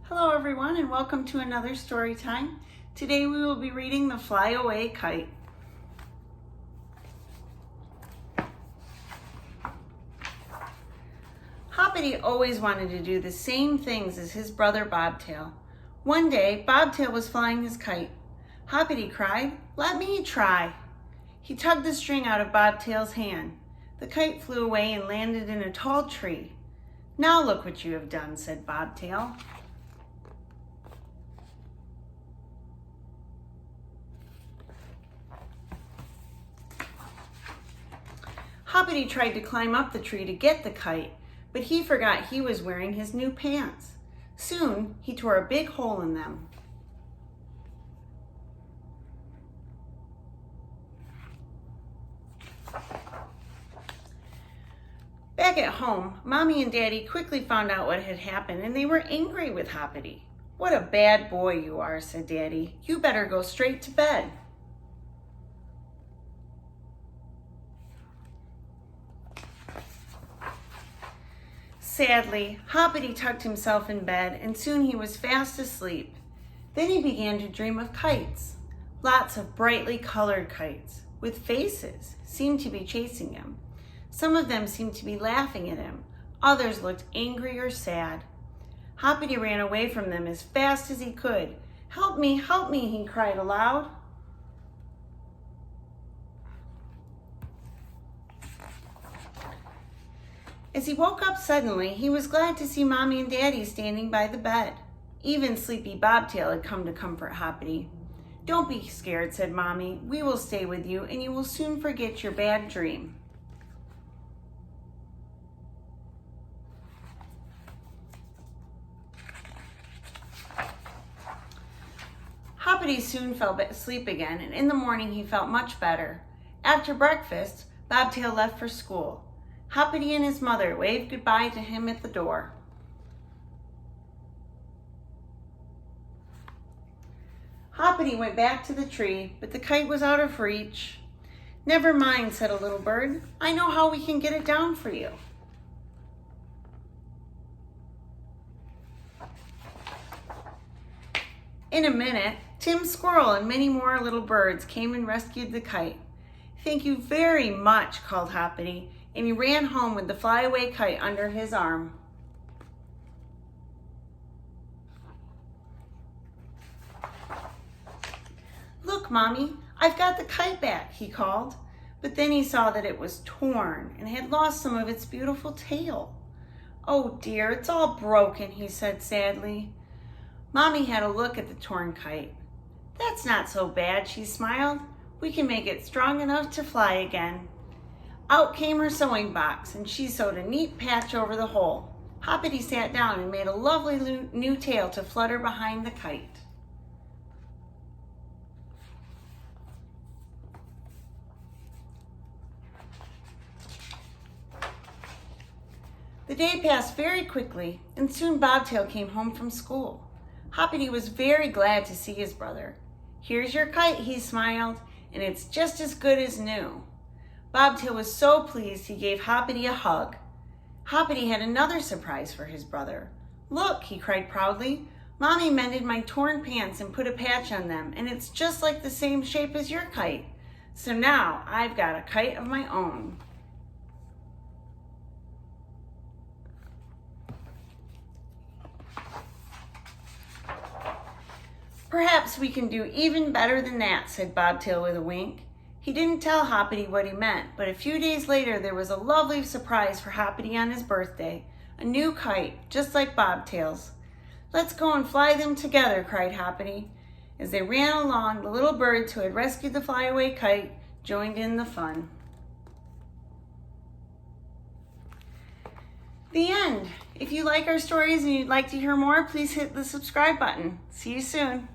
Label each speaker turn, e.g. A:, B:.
A: Hello everyone and welcome to another story time. Today we will be reading the Flyaway Kite. Hoppity always wanted to do the same things as his brother Bobtail. One day Bobtail was flying his kite. Hoppity cried, "Let me try." He tugged the string out of Bobtail's hand. The kite flew away and landed in a tall tree. "Now look what you have done," said Bobtail. Hoppity tried to climb up the tree to get the kite, but he forgot he was wearing his new pants. Soon, he tore a big hole in them. Back at home, Mommy and Daddy quickly found out what had happened and they were angry with Hoppity. "What a bad boy you are," said Daddy. "You better go straight to bed." Sadly, Hoppity tucked himself in bed and soon he was fast asleep. Then he began to dream of kites. Lots of brightly colored kites, with faces, seemed to be chasing him. Some of them seemed to be laughing at him. Others looked angry or sad. Hoppity ran away from them as fast as he could. Help me, he cried aloud. As he woke up suddenly, he was glad to see Mommy and Daddy standing by the bed. Even sleepy Bobtail had come to comfort Hoppity. "Don't be scared," said Mommy. "We will stay with you and you will soon forget your bad dream." Hoppity soon fell asleep again, and in the morning he felt much better. After breakfast, Bobtail left for school. Hoppity and his mother waved goodbye to him at the door. Hoppity went back to the tree, but the kite was out of reach. "Never mind," said a little bird. "I know how we can get it down for you." In a minute, Tim Squirrel and many more little birds came and rescued the kite. "Thank you very much," called Hoppity, and he ran home with the flyaway kite under his arm. "Look, Mommy, I've got the kite back," he called. But then he saw that it was torn and had lost some of its beautiful tail. "Oh dear, it's all broken," he said sadly. Mommy had a look at the torn kite. "That's not so bad," she smiled. "We can make it strong enough to fly again." Out came her sewing box, and she sewed a neat patch over the hole. Hoppity sat down and made a lovely new tail to flutter behind the kite. The day passed very quickly, and soon Bobtail came home from school. Hoppity was very glad to see his brother. "Here's your kite," he smiled, "and it's just as good as new." Bobtail was so pleased he gave Hoppity a hug. Hoppity had another surprise for his brother. "Look," he cried proudly, "Mommy mended my torn pants and put a patch on them, and it's just like the same shape as your kite. So now I've got a kite of my own." "Perhaps we can do even better than that," said Bobtail with a wink. He didn't tell Hoppity what he meant, but a few days later there was a lovely surprise for Hoppity on his birthday, a new kite, just like Bobtail's. "Let's go and fly them together," cried Hoppity. As they ran along, the little birds who had rescued the flyaway kite joined in the fun. The end. If you like our stories and you'd like to hear more, please hit the subscribe button. See you soon.